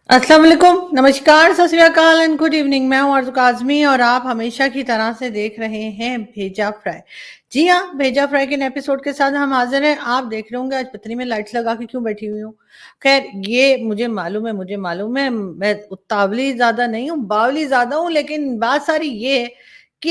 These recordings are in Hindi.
अस्सलाम वालेकुम, नमस्कार, सत श्री अकाल एंड गुड इवनिंग। मैं हूँ आरज़ू काज़मी और आप हमेशा की तरह से देख रहे हैं भेजा फ्राई। जी हाँ, भेजा फ्राई के नए एपिसोड के साथ हम हाज़िर हैं। आप देख रहे होंगे आज पता नहीं मैं लाइट्स लगा के क्यों बैठी हुई हूँ। ख़ैर ये मुझे मालूम है मैं उतावली ज़्यादा नहीं हूँ, बावली ज़्यादा हूँ, लेकिन बात सारी ये है कि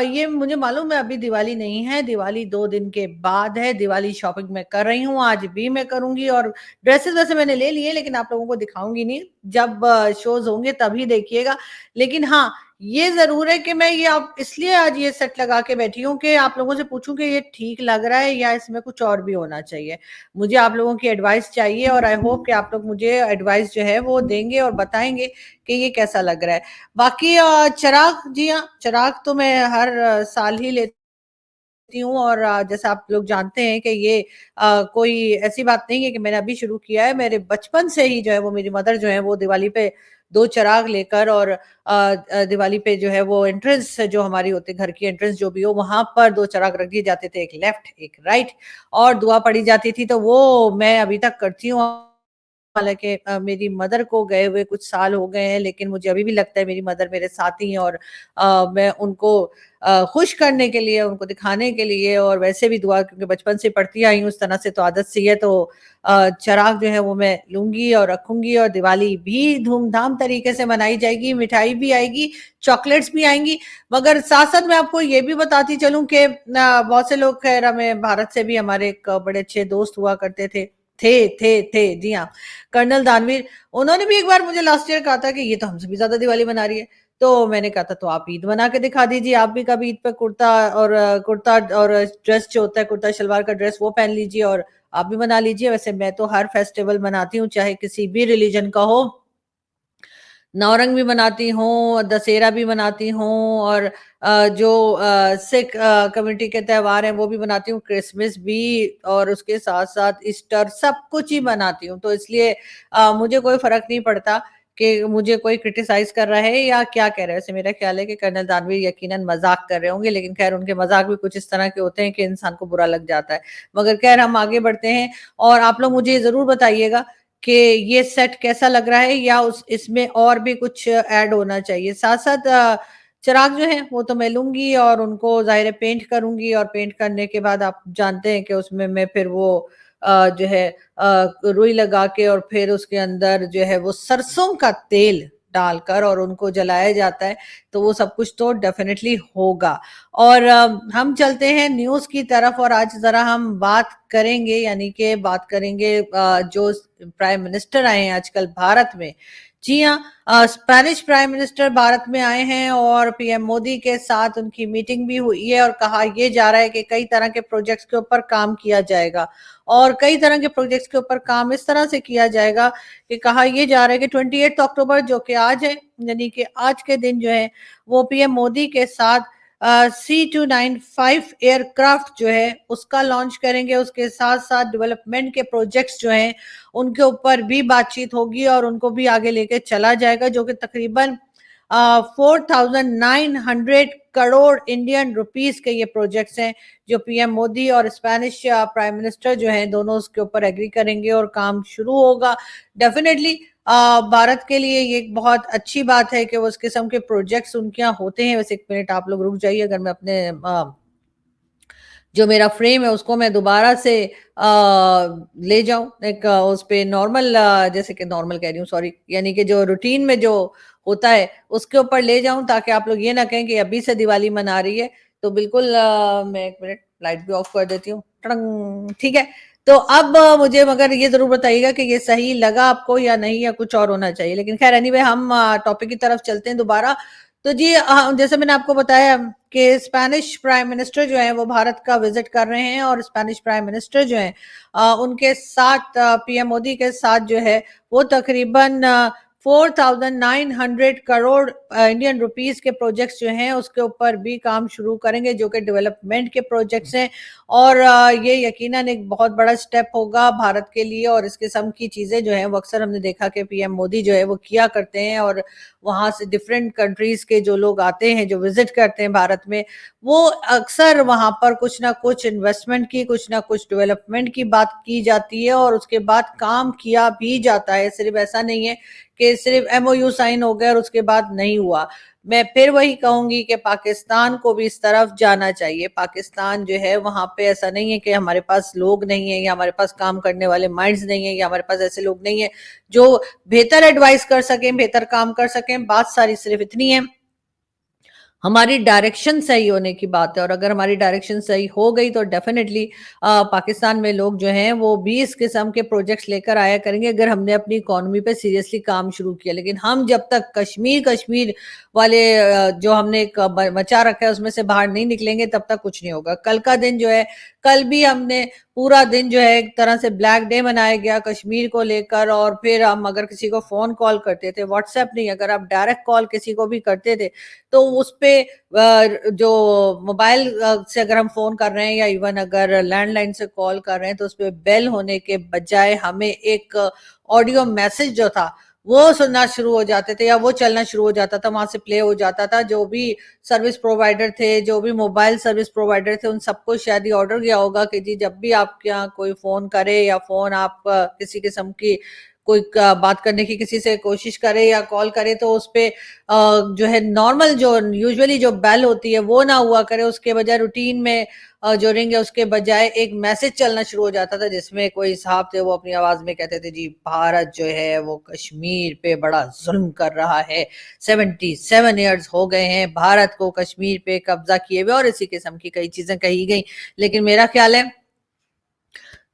ये मुझे मालूम है अभी दिवाली नहीं है, दिवाली 2 दिन के बाद है। दिवाली शॉपिंग मैं कर रही हूँ, आज भी मैं करूँगी और ड्रेसेस वैसे मैंने ले लिए लेकिन आप लोगों को दिखाऊँगी नहीं, जब शोज़ होंगे तभी देखिएगा। लेकिन हाँ, ये ज़रूर है कि मैं ये अब इसलिए आज ये सेट लगा के बैठी हूँ कि आप लोगों से पूछूँ कि ये ठीक लग रहा है या इसमें कुछ और भी होना चाहिए। मुझे आप लोगों की एडवाइस चाहिए और आई होप कि आप लोग मुझे एडवाइस जो है वो देंगे और बताएँगे कि ये कैसा लग रहा है। बाकी चिराग, जी हाँ, चिराग तो मैं हर साल ही लेती हूँ और जैसा आप लोग जानते हैं कि ये कोई ऐसी बात नहीं है कि मैंने अभी शुरू किया है। मेरे बचपन से ही जो है वो मेरी मदर जो है वो दिवाली पे 2 चिराग लेकर और दिवाली पे जो है वो एंट्रेंस जो हमारी होती है, घर की एंट्रेंस जो भी हो, वहाँ पर 2 चिराग रख दिए जाते थे, एक लेफ्ट, एक राइट और दुआ पढ़ी जाती थी, तो वो मैं अभी तक करती हूँ। हालाँकि मेरी मदर को गए हुए कुछ साल हो गए हैं, लेकिन मुझे अभी भी लगता है मेरी मदर मेरे साथ ही हैं और मैं उनको खुश करने के लिए, उनको दिखाने के लिए और वैसे भी दुआ क्योंकि बचपन से पढ़ती आई हूँ उस तरह से तो आदत सी है, तो चिराग जो है वो मैं लूँगी और रखूँगी और दिवाली भी धूम-धाम तरीके से मनाई जाएगी, मिठाई भी आएगी, चॉकलेट्स भी आएँगी। मगर साथ-साथ मैं आपको ये भी बताती चलूँ कि बहुत से लोग ख़ैर हमें भारत से भी हमारे एक बड़े अच्छे दोस्त हुआ करते थे, जी हाँ, कर्नल दानवीर, उन्होंने भी एक बार मुझे लास्ट ईयर कहा था कि ये तो हमसे भी ज़्यादा दिवाली मना रही है। तो मैंने कहा था तो आप ईद मना के दिखा दीजिए, आप भी कभी ईद पे कुर्ता और ड्रेस जो होता है कुर्ता शलवार का ड्रेस वो पहन लीजिए और आप भी मना लीजिए। वैसे मैं तो हर फेस्टिवल मनाती हूँ, चाहे किसी भी रिलिजन का हो। नौरंग भी मनाती हूँ, दशहरा भी मनाती हूँ और जो सिख कम्युनिटी के त्योहार हैं वो भी मनाती हूँ, क्रिसमस भी और उसके साथ-साथ ईस्टर सब कुछ ही मनाती हूँ। तो इसलिए मुझे कोई फ़र्क नहीं पड़ता कि मुझे कोई क्रिटिसाइज़ कर रहा है या क्या कह रहा है। वैसे मेरा ख़्याल है कि कर्नल दानवीर यकीनन मज़ाक कर रहे होंगे, लेकिन ख़ैर उनके मज़ाक भी कुछ इस तरह के होते हैं कि इंसान को बुरा लग जाता है। मगर ख़ैर हम आगे बढ़ते हैं और आप लोग मुझे ज़रूर बताइएगा कि ये सेट कैसा लग रहा है या उस इसमें और भी कुछ ऐड होना चाहिए। साथ-साथ चिराग जो हैं वो तो मैं लूँगी और उनको ज़ाहिर है पेंट करूँगी और पेंट करने के बाद आप जानते हैं कि उसमें मैं फिर वो जो है रुई लगा के और फिर उसके अंदर जो है वो सरसों का तेल डालकर और उनको जलाया जाता है, तो वो सब कुछ तो डेफ़िनेटली होगा। और हम चलते हैं न्यूज़ की तरफ और आज ज़रा हम बात करेंगे यानी कि बात करेंगे जो प्राइम मिनिस्टर आए हैं आजकल भारत में। जी हाँ, स्पेनिश प्राइम मिनिस्टर भारत में आए हैं और पीएम मोदी के साथ उनकी मीटिंग भी हुई है और कहा ये जा रहा है कि कई तरह के प्रोजेक्ट्स के ऊपर काम किया जाएगा और कई तरह के प्रोजेक्ट्स के ऊपर काम इस तरह से किया जाएगा कि कहा ये जा रहा है कि 28 अक्टूबर जो कि आज है, यानी कि आज के दिन जो है वो पीएम मोदी के साथ C295 एयरक्राफ्ट जो है उसका लॉन्च करेंगे। उसके साथ-साथ डेवलपमेंट के प्रोजेक्ट्स जो हैं उनके ऊपर भी बातचीत होगी और उनको भी आगे लेके चला जाएगा जो कि तकरीबन 4900 करोड़ इंडियन रुपीस के ये प्रोजेक्ट्स हैं जो पीएम मोदी और स्पेनिश प्राइम मिनिस्टर जो हैं दोनों उसके ऊपर एग्री करेंगे और काम शुरू होगा। डेफिनेटली भारत के लिए ये एक बहुत अच्छी बात है कि वो इस किस्म के प्रोजेक्ट्स उनके यहाँ होते हैं। वैसे 1 मिनट आप लोग रुक जाइए, अगर मैं अपने जो मेरा फ्रेम है उसको मैं दोबारा से ले जाऊँ एक उस पे नॉर्मल जैसे कि नॉर्मल कह रही हूँ सॉरी, यानी कि जो रूटीन में जो होता है उसके ऊपर ले जाऊँ ताकि आप लोग ये ना कहें कि अभी से दिवाली मना रही है। तो बिल्कुल मैं 1 मिनट लाइट भी ऑफ कर देती हूँ। टड़ंग, ठीक है। तो अब मुझे मगर ये ज़रूर बताइएगा कि ये सही लगा आपको या नहीं या कुछ और होना चाहिए। लेकिन ख़ैर एनीवे हम टॉपिक की तरफ चलते हैं दोबारा। तो जी जैसे मैंने आपको बताया कि स्पेनिश प्राइम मिनिस्टर जो है वो भारत का विजिट कर रहे हैं और स्पेनिश प्राइम मिनिस्टर जो हैं उनके साथ पीएम मोदी के साथ जो है वो तकरीबन 4900 करोड़ इंडियन रुपीस के प्रोजेक्ट्स जो हैं उसके ऊपर भी काम शुरू करेंगे जो कि डेवलपमेंट के प्रोजेक्ट्स हैं और ये यकीनन एक बहुत बड़ा स्टेप होगा भारत के लिए और इस किस्म की चीज़ें जो हैं वो अक्सर हमने देखा कि पीएम मोदी जो है वो किया करते हैं और वहाँ से डिफरेंट कंट्रीज़ के जो लोग आते हैं, जो विज़िट करते हैं भारत में, वो अक्सर वहां पर कुछ ना कुछ इन्वेस्टमेंट की, कुछ ना कुछ डेवलपमेंट की बात की जाती है और उसके बाद काम किया भी जाता है। सिर्फ ऐसा नहीं है कि सिर्फ एमओयू साइन हो गया और उसके बाद नहीं हुआ। मैं फिर वही कहूंगी कि पाकिस्तान को भी इस तरफ जाना चाहिए। पाकिस्तान जो है वहां पे ऐसा नहीं है कि हमारे पास लोग नहीं है या हमारे पास काम करने वाले माइंड्स नहीं है या हमारे पास ऐसे लोग नहीं है जो बेहतर एडवाइस कर सकें, बेहतर काम कर सकें। बात सारी सिर्फ इतनी है, हमारी डायरेक्शन सही होने की बात है। और अगर हमारी डायरेक्शन सही हो गई तो डेफिनेटली पाकिस्तान में लोग जो हैं वो 20 किस्म के प्रोजेक्ट्स लेकर आया करेंगे अगर हमने अपनी इकोनॉमी पे सीरियसली काम शुरू किया। लेकिन हम जब तक कश्मीर कश्मीर वाले जो हमने एक मचा रखा है उसमें से बाहर नहीं निकलेंगे तब तक कुछ नहीं होगा। कल का दिन जो है, कल भी हमने पूरा दिन जो है एक तरह से ब्लैक डे मनाया गया कश्मीर को लेकर। और फिर हम अगर किसी को फोन कॉल करते थे, व्हाट्सएप नहीं, अगर आप डायरेक्ट कॉल किसी को भी करते थे तो उस पे जो मोबाइल से अगर हम फोन कर रहे हैं या इवन अगर लैंडलाइन से कॉल कर रहे हैं तो उस पे बेल होने के बजाय हमें एक ऑडियो मैसेज जो था वो सुनना शुरू हो जाते थे या वो चलना शुरू हो जाता था, वहां से प्ले हो जाता था। जो भी सर्विस प्रोवाइडर थे, जो भी मोबाइल सर्विस प्रोवाइडर थे, उन सबको शायद ये ऑर्डर गया होगा कि जी जब भी आपके यहाँ कोई फोन करे या फोन आप किसी किस्म की कोई बात करने की किसी से कोशिश करे या कॉल करे तो उस पे जो है नॉर्मल जो यूजुअली जो बेल होती है वो ना हुआ करे, उसके बजाय रूटीन में जो रिंग है उसके बजाय एक मैसेज चलना शुरू हो जाता था जिसमें कोई साहब थे वो अपनी आवाज में कहते थे जी भारत जो है वो कश्मीर पे बड़ा जुल्म कर रहा है, 77 ईयर्स हो गए हैं भारत को कश्मीर पे कब्जा किए हुए, और इसी किस्म की कई चीजें कही गई। लेकिन मेरा ख्याल है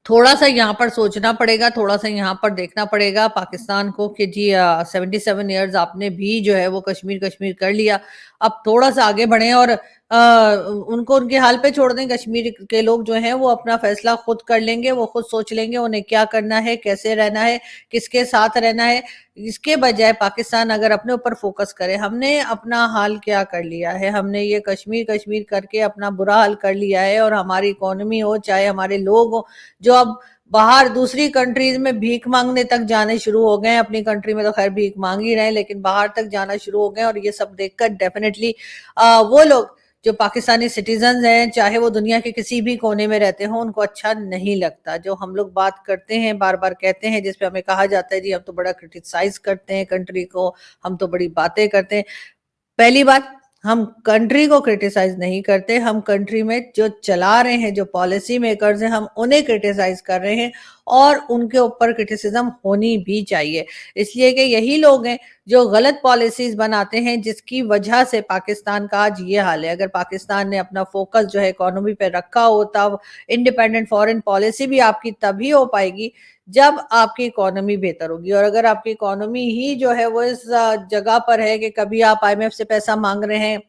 थोड़ा सा यहाँ पर सोचना पड़ेगा, थोड़ा सा यहाँ पर देखना पड़ेगा पाकिस्तान को कि जी 77 ईयर्स आपने भी जो है वो कश्मीर कश्मीर कर लिया, अब थोड़ा सा आगे बढ़े और उनको उनके हाल पे छोड़ दें। कश्मीर के लोग जो हैं वो अपना फैसला खुद कर लेंगे, वो खुद सोच लेंगे उन्हें क्या करना है, कैसे रहना है, किसके साथ रहना है। इसके बजाय पाकिस्तान अगर अपने ऊपर फोकस करे, हमने अपना हाल क्या कर लिया है, हमने ये कश्मीर कश्मीर करके अपना बुरा हाल कर लिया है और हमारी इकोनॉमी हो चाहे हमारे लोग हो जो अब बाहर दूसरी कंट्रीज में भीख मांगने तक जाने शुरू हो गए हैं। अपनी कंट्री में तो खैर भीख मांग ही रहे हैं लेकिन बाहर तक जाना शुरू हो गए और ये सब देखकर डेफिनेटली वो लोग जो पाकिस्तानी सिटीजन हैं चाहे वो दुनिया के किसी भी कोने में रहते हो उनको अच्छा नहीं लगता। जो हम लोग बात करते हैं बार बार कहते हैं जिसपे हमें कहा जाता है जी हम तो बड़ा क्रिटिसाइज करते हैं कंट्री को, हम तो बड़ी बातें करते हैं। पहली बात, हम कंट्री को क्रिटिसाइज नहीं करते, हम कंट्री में जो चला रहे हैं जो पॉलिसी मेकर्स हैं हम उन्हें क्रिटिसाइज कर रहे हैं और उनके ऊपर क्रिटिसिज्म होनी भी चाहिए। इसलिए कि यही लोग हैं जो गलत पॉलिसीज बनाते हैं जिसकी वजह से पाकिस्तान का आज ये हाल है। अगर पाकिस्तान ने अपना फोकस जो है इकोनॉमी पे रखा हो तब इंडिपेंडेंट फॉरेन पॉलिसी भी आपकी तभी हो पाएगी जब आपकी इकोनॉमी बेहतर होगी। और अगर आपकी इकोनॉमी ही जो है वो इस जगह पर है कि कभी आप आईएमएफ से पैसा मांग रहे हैं,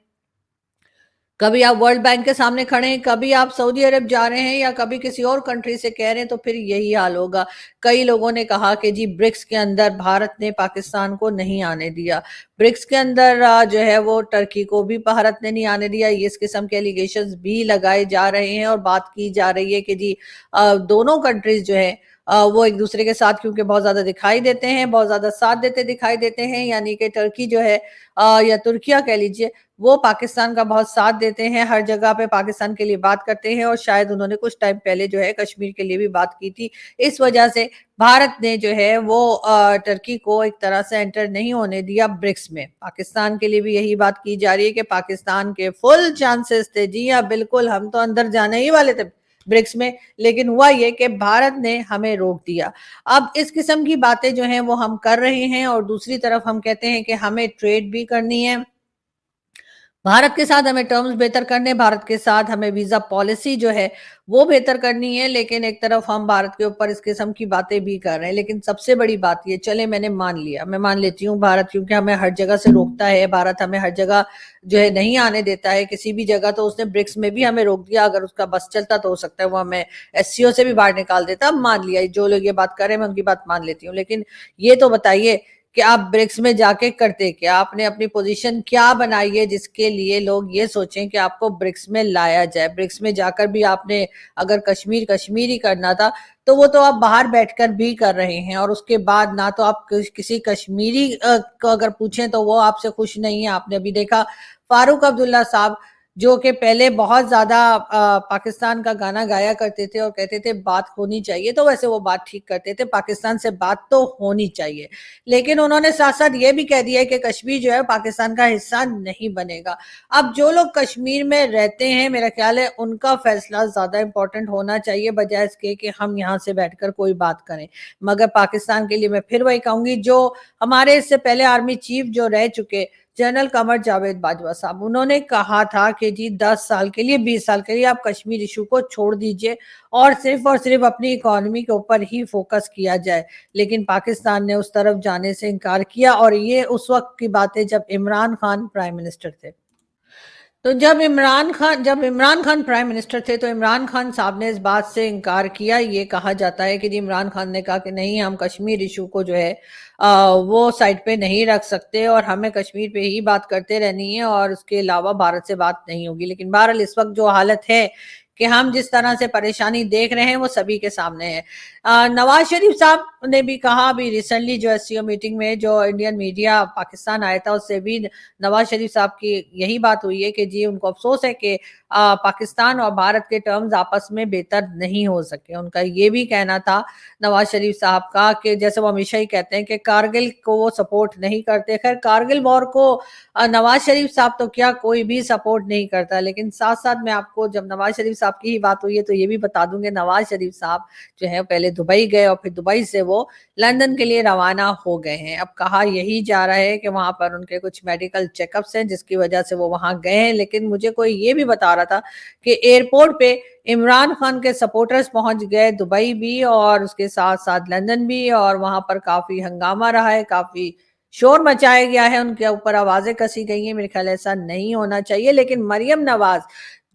कभी आप वर्ल्ड बैंक के सामने खड़े हैं, कभी आप सऊदी अरब जा रहे हैं या कभी किसी और कंट्री से कह रहे हैं तो फिर यही हाल होगा। कई लोगों ने कहा कि जी ब्रिक्स के अंदर भारत ने पाकिस्तान को नहीं आने दिया, ब्रिक्स के अंदर जो है वो टर्की को भी भारत ने नहीं आने दिया, इस किस्म के एलिगेशंस भी लगाए जा रहे हैं और बात की जा रही है कि जी दोनों कंट्रीज जो है वो एक दूसरे के साथ क्योंकि बहुत ज्यादा दिखाई देते हैं, बहुत ज्यादा साथ देते दिखाई देते हैं, यानी कि टर्की जो है या तुर्किया कह लीजिए वो पाकिस्तान का बहुत साथ देते हैं, हर जगह पे पाकिस्तान के लिए बात करते हैं और शायद उन्होंने कुछ टाइम पहले जो है कश्मीर के लिए भी बात की थी। इस वजह से भारत ने जो है वो टर्की को एक तरह से एंटर नहीं होने दिया ब्रिक्स में। पाकिस्तान के लिए भी यही बात की जा रही है कि पाकिस्तान के फुल चांसेस थे, जी हाँ बिल्कुल हम तो अंदर जाने ही वाले थे ब्रिक्स में, लेकिन हुआ ये कि भारत ने हमें रोक दिया। अब इस किस्म की बातें जो हैं वो हम कर रहे हैं और दूसरी तरफ हम कहते हैं कि हमें ट्रेड भी करनी है, भारत के साथ हमें टर्म्स बेहतर करने, भारत के साथ हमें वीजा पॉलिसी जो है वो बेहतर करनी है। लेकिन एक तरफ हम भारत के ऊपर इस किस्म की बातें भी कर रहे हैं। लेकिन सबसे बड़ी बात ये, चले मैंने मान लिया, मैं मान लेती हूँ भारत क्योंकि हमें हर जगह से रोकता है, भारत हमें हर जगह जो है नहीं आने देता है किसी भी जगह, तो उसने ब्रिक्स में भी हमें रोक दिया। अगर उसका बस चलता तो हो सकता है वो हमें एससीओ से भी बाहर निकाल देता। मान लिया, जो लोग ये बात कर रहे हैं मैं उनकी बात मान लेती हूँ। लेकिन ये तो बताइए कि आप ब्रिक्स में जाके करते क्या, आपने अपनी पोजीशन क्या बनाई है जिसके लिए लोग ये सोचें कि आपको ब्रिक्स में लाया जाए। ब्रिक्स में जाकर भी आपने अगर कश्मीर कश्मीर ही करना था तो वो तो आप बाहर बैठकर भी कर रहे हैं और उसके बाद ना तो आप किसी कश्मीरी को अगर पूछें तो वो आपसे खुश नहीं है। आपने अभी देखा फारूक अब्दुल्ला साहब जो कि पहले बहुत ज़्यादा पाकिस्तान का गाना गाया करते थे और कहते थे बात होनी चाहिए, तो वैसे वो बात ठीक करते थे, पाकिस्तान से बात तो होनी चाहिए। लेकिन उन्होंने साथ-साथ ये भी कह दिया है कि कश्मीर जो है पाकिस्तान का हिस्सा नहीं बनेगा। अब जो लोग कश्मीर में रहते हैं, मेरा ख्याल है उनका फैसला ज़्यादा इम्पोर्टेंट होना चाहिए बजाय इसके कि हम यहाँ से बैठकर कोई बात करें। मगर पाकिस्तान के लिए मैं फिर वही कहूँगी, जो हमारे इससे पहले आर्मी चीफ जो रह चुके जनरल कमर जावेद बाजवा साहब, उन्होंने कहा था कि जी 10 साल के लिए, 20 साल के लिए आप कश्मीर इशू को छोड़ दीजिए और सिर्फ अपनी इकोनॉमी के ऊपर ही फोकस किया जाए। लेकिन पाकिस्तान ने उस तरफ जाने से इनकार किया और ये उस वक्त की बात है जब इमरान खान प्राइम मिनिस्टर थे। तो जब इमरान खान प्राइम मिनिस्टर थे तो इमरान खान साहब ने इस बात से इनकार किया। ये कहा जाता है कि जी इमरान खान ने कहा कि नहीं, हम कश्मीर इशू को जो है वो साइड पे नहीं रख सकते और हमें कश्मीर पे ही बात करते रहनी है और उसके अलावा भारत से बात नहीं होगी। लेकिन बहरहाल इस वक्त जो हालत है कि हम जिस तरह से परेशानी देख रहे हैं वो सभी के सामने है। नवाज शरीफ साहब ने भी कहा अभी रिसेंटली जो एससीओ मीटिंग में जो इंडियन मीडिया पाकिस्तान आया था उससे भी नवाज शरीफ साहब की यही बात हुई है कि जी उनको अफसोस है कि पाकिस्तान और भारत के टर्म्स आपस में बेहतर नहीं हो सके। उनका ये भी कहना था नवाज शरीफ साहब का कि जैसे वो हमेशा ही कहते हैं कि कारगिल को वो सपोर्ट नहीं करते। खैर कारगिल वॉर को नवाज शरीफ साहब तो क्या कोई भी सपोर्ट नहीं करता। लेकिन साथ साथ मैं आपको, जब नवाज शरीफ साहब की ही बात हुई है तो ये भी बता दूंगे, नवाज शरीफ साहब जो है पहले दुबई गए और फिर दुबई से वो लंदन के लिए रवाना हो गए हैं। अब कहा यही जा रहा है कि वहां पर उनके कुछ मेडिकल चेकअप्स हैं जिसकी वजह से वो वहां गए हैं। लेकिन मुझे कोई ये भी बता रहा था कि एयरपोर्ट पे इमरान खान के सपोर्टर्स पहुंच गए दुबई भी और उसके साथ साथ लंदन भी, और वहां पर काफी हंगामा रहा है, काफी शोर मचाया गया है, उनके ऊपर आवाजें कसी गई हैं। मेरे ख्याल ऐसा नहीं होना चाहिए। लेकिन मरियम नवाज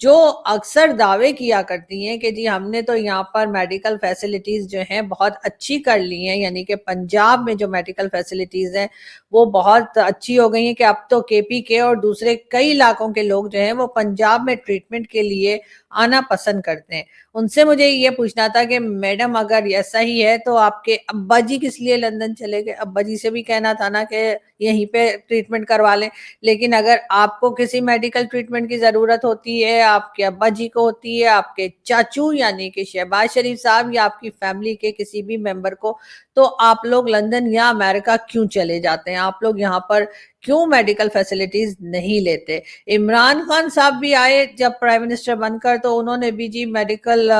जो अक्सर दावे किया करती हैं कि जी हमने तो यहाँ पर मेडिकल फैसिलिटीज जो हैं बहुत अच्छी कर ली हैं, यानी कि पंजाब में जो मेडिकल फैसिलिटीज हैं वो बहुत अच्छी हो गई हैं कि अब तो केपी के और दूसरे कई इलाकों के लोग जो हैं वो पंजाब में ट्रीटमेंट के लिए आना पसंद करते हैं। उनसे मुझे ये पूछना था कि मैडम अगर ऐसा ही है तो आपके अब्बा जी किस लिए लंदन चले गए? अब्बा जी से भी कहना था ना कि यहीं पे ट्रीटमेंट करवा लें। लेकिन अगर आपको किसी मेडिकल ट्रीटमेंट की जरूरत होती है, आपके अब्बा जी को होती है, आपके चाचू यानी कि शहबाज शरीफ साहब या आपकी फैमिली के किसी भी मेंबर को, तो आप लोग लंदन या अमेरिका क्यों चले जाते हैं? आप लोग यहाँ पर क्यों मेडिकल फैसिलिटीज नहीं लेते? इमरान खान साहब भी आए जब प्राइम मिनिस्टर बनकर, तो उन्होंने भी जी मेडिकल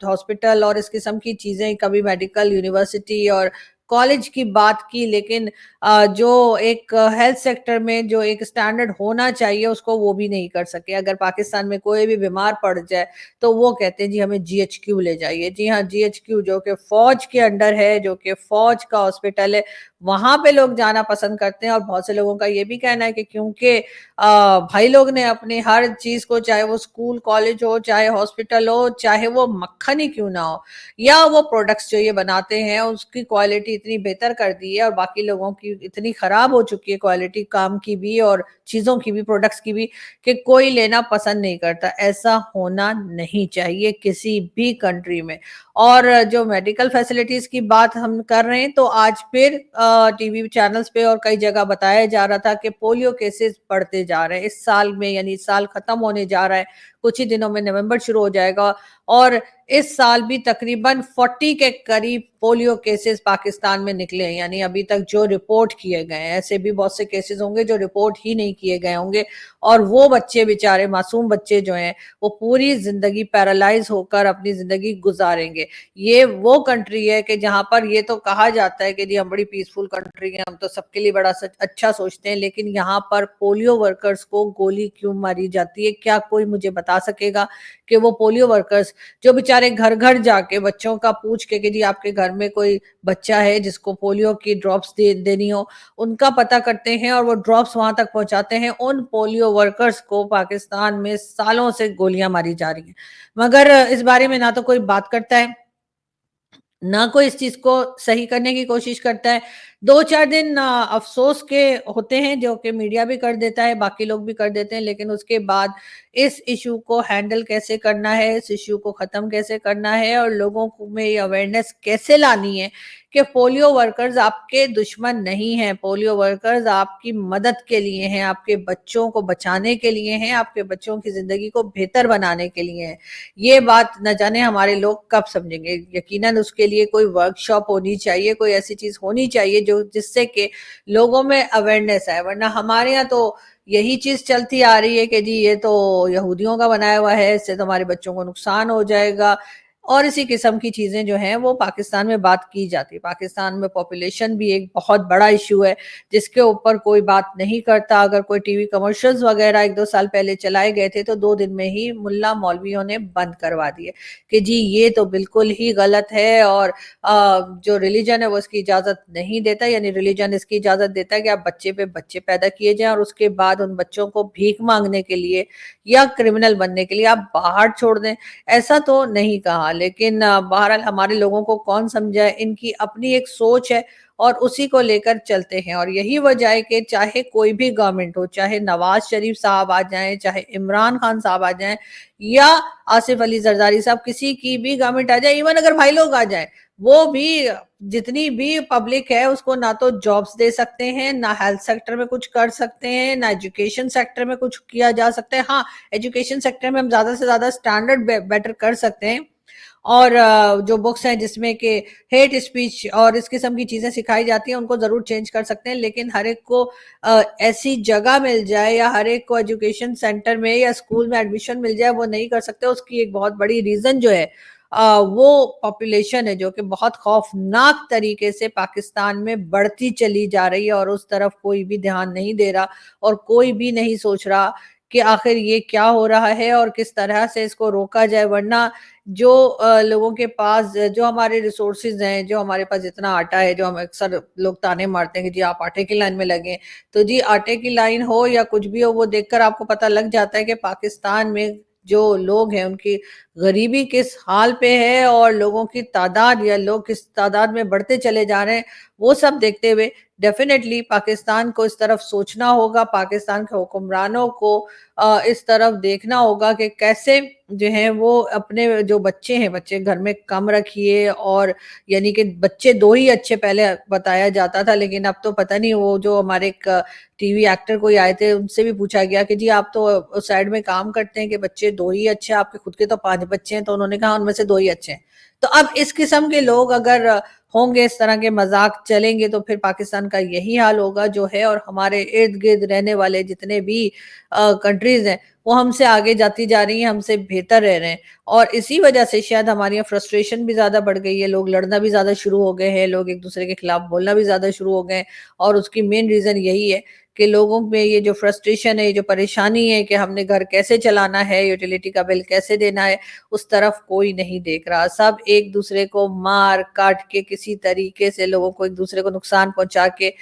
हॉस्पिटल और इस किस्म की चीजें, कभी मेडिकल यूनिवर्सिटी और कॉलेज की बात की। लेकिन जो एक हेल्थ सेक्टर में जो एक स्टैंडर्ड होना चाहिए उसको वो भी नहीं कर सके। अगर पाकिस्तान में कोई भी बीमार पड़ जाए तो वो कहते हैं जी हमें जीएचक्यू ले जाइए। जी हाँ, जीएचक्यू जो कि फौज के अंडर है, जो कि फौज का हॉस्पिटल है, वहां पे लोग जाना पसंद करते हैं। और बहुत से लोगों का ये भी कहना है कि क्योंकि भाई लोग ने अपनी हर चीज को, चाहे वो स्कूल कॉलेज हो, चाहे हॉस्पिटल हो, चाहे वो मक्खन ही क्यों ना हो, या वो प्रोडक्ट्स जो ये बनाते हैं उसकी क्वालिटी इतनी बेहतर कर दी है और बाकी लोगों की इतनी खराब हो चुकी है क्वालिटी, काम की भी और चीजों की भी, प्रोडक्ट्स की भी, कि कोई लेना पसंद नहीं करता। ऐसा होना नहीं चाहिए किसी भी कंट्री में। और जो मेडिकल फैसिलिटीज की बात हम कर रहे हैं तो आज फिर टीवी चैनल्स पे और कई जगह बताया जा रहा था कि पोलियो केसेस बढ़ते जा रहे हैं इस साल में, यानी साल खत्म होने जा रहा है, कुछ ही दिनों में नवंबर शुरू हो जाएगा और इस साल भी तकरीबन 40 के करीब पोलियो केसेस पाकिस्तान में निकले हैं। यानी अभी तक जो रिपोर्ट किए गए हैं, ऐसे भी बहुत से केसेस होंगे जो रिपोर्ट ही नहीं किए गए होंगे, और वो बच्चे बेचारे मासूम बच्चे जो हैं वो पूरी जिंदगी पैरालाइज होकर अपनी जिंदगी गुजारेंगे। ये वो कंट्री है कि जहां पर ये तो कहा जाता है कि जी हम बड़ी पीसफुल कंट्री है, हम तो सबके लिए बड़ा अच्छा सोचते हैं, लेकिन यहाँ पर पोलियो वर्कर्स को गोली क्यों मारी जाती है? क्या कोई मुझे बता सकेगा कि वो पोलियो वर्कर्स जो बेचारे घर घर जाके बच्चों का पूछ के कि जी आपके घर में कोई बच्चा है जिसको पोलियो की ड्रॉप्स देनी हो, उनका पता करते हैं और वो ड्रॉप्स वहां तक पहुंचाते हैं, उन पोलियो वर्कर्स को पाकिस्तान में सालों से गोलियां मारी जा रही हैं। मगर इस बारे में ना तो कोई बात करता है, ना कोई इस चीज को सही करने की कोशिश करता है। 2-4 दिन अफसोस के होते हैं जो कि मीडिया भी कर देता है, बाकी लोग भी कर देते हैं, लेकिन उसके बाद इस इशू को हैंडल कैसे करना है, इस इशू को खत्म कैसे करना है और लोगों में ये अवेयरनेस कैसे लानी है कि पोलियो वर्कर्स आपके दुश्मन नहीं हैं, पोलियो वर्कर्स आपकी मदद के लिए हैं, आपके बच्चों को बचाने के लिए हैं, आपके बच्चों की ज़िंदगी को बेहतर बनाने के लिए हैं। ये बात न जाने हमारे लोग कब समझेंगे। यकीनन उसके लिए कोई वर्कशॉप होनी चाहिए, कोई ऐसी चीज़ होनी चाहिए जो जिससे कि लोगों में अवेयरनेस आए, वरना हमारे यहाँ तो यही चीज़ चलती आ रही है कि जी ये तो यहूदियों का बनाया हुआ है, इससे तो हमारे बच्चों को नुकसान हो जाएगा, और इसी किस्म की चीज़ें जो हैं वो पाकिस्तान में बात की जाती है। पाकिस्तान में पॉपुलेशन भी एक बहुत बड़ा इश्यू है, जिसके ऊपर कोई बात नहीं करता। अगर कोई टीवी कमर्शियल्स वगैरह 1-2 साल पहले चलाए गए थे, तो 2 दिन में ही मुल्ला मौलवियों ने बंद करवा दिए कि जी ये तो बिल्कुल ही गलत है, और जो रिलीजन है वो इसकी इजाज़त नहीं देता, यानी रिलीजन इसकी इजाज़त देता है कि आप बच्चे पे बच्चे पैदा किए जाएँ और उसके बाद उन बच्चों को भीख माँगने के लिए या क्रिमिनल बनने के लिए आप बाहर छोड़ दें। ऐसा तो नहीं कहा, लेकिन बहरहाल हमारे लोगों को कौन समझाए, इनकी अपनी एक सोच है और उसी को लेकर चलते हैं। और यही वजह है कि चाहे कोई भी गवर्नमेंट हो, चाहे नवाज शरीफ साहब आ जाएं, चाहे इमरान खान साहब आ जाएं, या आसिफ अली जरदारी साहब, किसी की भी गवर्नमेंट आ जाए, इवन अगर भाई लोग आ जाए, वो भी जितनी भी पब्लिक है उसको ना तो जॉब्स दे सकते हैं, ना हेल्थ सेक्टर में कुछ कर सकते हैं, ना एजुकेशन सेक्टर में कुछ किया जा सकता है। हाँ, एजुकेशन सेक्टर में हम ज्यादा से ज्यादा स्टैंडर्ड बेटर कर सकते हैं, और जो बुक्स हैं जिसमें कि हेट स्पीच और इस किस्म की चीज़ें सिखाई जाती हैं, उनको ज़रूर चेंज कर सकते हैं। लेकिन हर एक को ऐसी जगह मिल जाए या हर एक को एजुकेशन सेंटर में या स्कूल में एडमिशन मिल जाए, वो नहीं कर सकते। उसकी एक बहुत बड़ी रीज़न जो है वो पॉपुलेशन है, जो कि बहुत खौफनाक तरीके से पाकिस्तान में बढ़ती चली जा रही है, और उस तरफ कोई भी ध्यान नहीं दे रहा, और कोई भी नहीं सोच रहा कि आखिर ये क्या हो रहा है और किस तरह से इसको रोका जाए। वरना जो लोगों के पास जो हमारे रिसोर्सेज हैं, जो हमारे पास जितना आटा है, जो हम अक्सर लोग ताने मारते हैं कि जी आप आटे की लाइन में लगे, तो जी आटे की लाइन हो या कुछ भी हो, वो देखकर आपको पता लग जाता है कि पाकिस्तान में जो लोग हैं उनकी गरीबी किस हाल पे है, और लोगों की तादाद या लोग किस तादाद में बढ़ते चले जा रहे हैं। वो सब देखते हुए डेफिनेटली पाकिस्तान को इस तरफ सोचना होगा, पाकिस्तान के हुक्मरानों को इस तरफ देखना होगा कि कैसे जो है वो अपने जो बच्चे हैं, बच्चे घर में कम रखिए। और यानी कि बच्चे 2 ही अच्छे पहले बताया जाता था, लेकिन अब तो पता नहीं, वो जो हमारे एक टीवी एक्टर कोई आए थे, उनसे भी पूछा गया कि जी आप तो उस साइड में काम करते हैं कि बच्चे 2 ही अच्छे हैं, आपके खुद के तो 5 बच्चे हैं, तो उन्होंने कहा उनमें से 2 ही अच्छे हैं। तो अब इस किस्म के लोग अगर होंगे, इस तरह के मजाक चलेंगे, तो फिर पाकिस्तान का यही हाल होगा जो है। और हमारे इर्द गिर्द रहने वाले जितने भी कंट्रीज हैं, वो हमसे आगे जाती जा रही हैं, हमसे बेहतर रह रहे हैं, और इसी वजह से शायद हमारी यहाँ फ्रस्ट्रेशन भी ज्यादा बढ़ गई है, लोग लड़ना भी ज्यादा शुरू हो गए हैं, लोग एक दूसरे के खिलाफ बोलना भी ज्यादा शुरू हो गए हैं। और उसकी मेन रीजन यही है कि लोगों में ये जो फ्रस्ट्रेशन है, ये जो परेशानी है कि हमने घर कैसे चलाना है, यूटिलिटी का बिल कैसे देना है, उस तरफ कोई नहीं देख रहा। सब एक दूसरे को मार काट के, किसी तरीके से लोगों को एक दूसरे को नुकसान पहुंचा के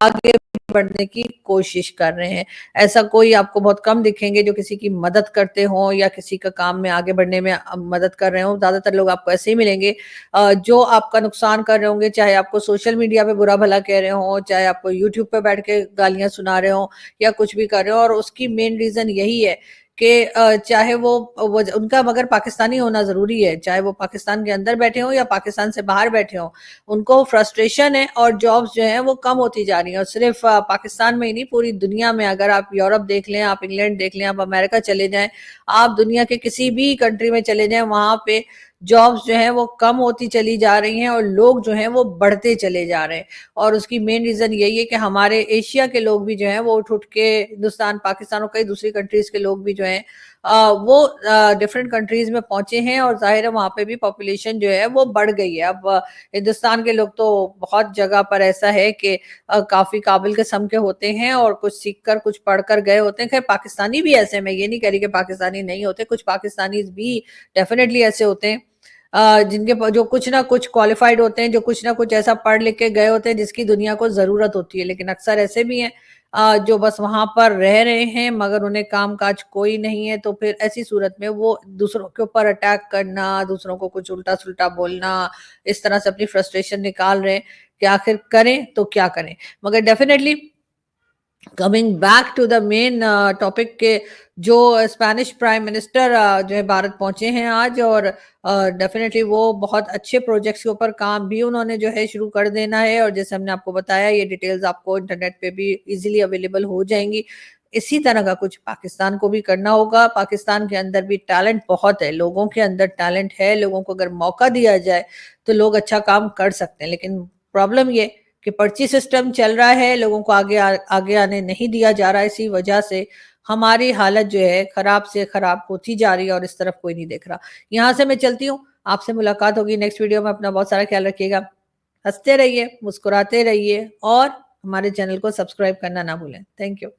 आगे बढ़ने की कोशिश कर रहे हैं। ऐसा कोई आपको बहुत कम दिखेंगे जो किसी की मदद करते हों या किसी का काम में आगे बढ़ने में मदद कर रहे हों। ज्यादातर लोग आपको ऐसे ही मिलेंगे जो आपका नुकसान कर रहे होंगे, चाहे आपको सोशल मीडिया पे बुरा भला कह रहे हो, चाहे आपको यूट्यूब पे बैठ के गालियां सुना रहे हो, या कुछ भी कर रहे हो। और उसकी मेन रीजन यही है कि चाहे वो उनका मगर पाकिस्तानी होना ज़रूरी है, चाहे वो पाकिस्तान के अंदर बैठे हों या पाकिस्तान से बाहर बैठे हों, उनको फ्रस्ट्रेशन है, और जॉब्स जो हैं वो कम होती जा रही हैं। और सिर्फ पाकिस्तान में ही नहीं, पूरी दुनिया में, अगर आप यूरोप देख लें, आप इंग्लैंड देख लें, आप अमेरिका चले जाएं, आप दुनिया के किसी भी कंट्री में चले जाएं, वहां पे जॉब्स जो हैं वो कम होती चली जा रही हैं, और लोग जो हैं वो बढ़ते चले जा रहे हैं। और उसकी मेन रीजन यही है कि हमारे एशिया के लोग भी जो हैं वो उठ उठ के हिंदुस्तान, पाकिस्तान और कई दूसरी कंट्रीज के लोग भी जो हैं वो डिफरेंट कंट्रीज में पहुंचे हैं, और जाहिर है वहां पे भी पॉपुलेशन जो है वो बढ़ गई है। अब हिंदुस्तान के लोग तो बहुत जगह पर ऐसा है कि काफी काबिल किस्म के होते हैं, और कुछ सीख कर कुछ पढ़कर गए होते हैं। खैर पाकिस्तानी भी ऐसे हैं, मैं ये नहीं कह रही कि पाकिस्तानी नहीं होते, कुछ पाकिस्तानी भी डेफिनेटली ऐसे होते हैं जिनके जो कुछ ना कुछ क्वालिफाइड होते हैं, जो कुछ ना कुछ ऐसा पढ़ लिख के गए होते हैं जिसकी दुनिया को जरूरत होती है। लेकिन अक्सर ऐसे भी हैं जो बस वहां पर रह रहे हैं, मगर उन्हें काम काज कोई नहीं है। तो फिर ऐसी सूरत में वो दूसरों के ऊपर अटैक करना, दूसरों को कुछ उल्टा सुल्टा बोलना, इस तरह से अपनी फ्रस्ट्रेशन निकाल रहे हैं कि आखिर करें तो क्या करें। मगर definitely coming back to the main topic के, जो स्पेनिश प्राइम मिनिस्टर जो है भारत पहुंचे हैं आज, और डेफिनेटली वो बहुत अच्छे प्रोजेक्ट्स के ऊपर काम भी उन्होंने जो है शुरू कर देना है। और जैसे हमने आपको बताया, ये डिटेल्स आपको इंटरनेट पे भी इजीली अवेलेबल हो जाएंगी। इसी तरह का कुछ पाकिस्तान को भी करना होगा। पाकिस्तान के अंदर भी टैलेंट बहुत है, लोगों के अंदर टैलेंट है, लोगों को अगर मौका दिया जाए तो लोग अच्छा काम कर सकते हैं। लेकिन प्रॉब्लम ये कि पर्ची सिस्टम चल रहा है, लोगों को आगे आने नहीं दिया जा रहा है। इसी वजह से हमारी हालत जो है खराब से खराब होती जा रही है, और इस तरफ कोई नहीं देख रहा। यहाँ से मैं चलती हूँ, आपसे मुलाकात होगी नेक्स्ट वीडियो में। अपना बहुत सारा ख्याल रखिएगा, हंसते रहिए, मुस्कुराते रहिए, और हमारे चैनल को सब्सक्राइब करना ना भूलें। Thank you.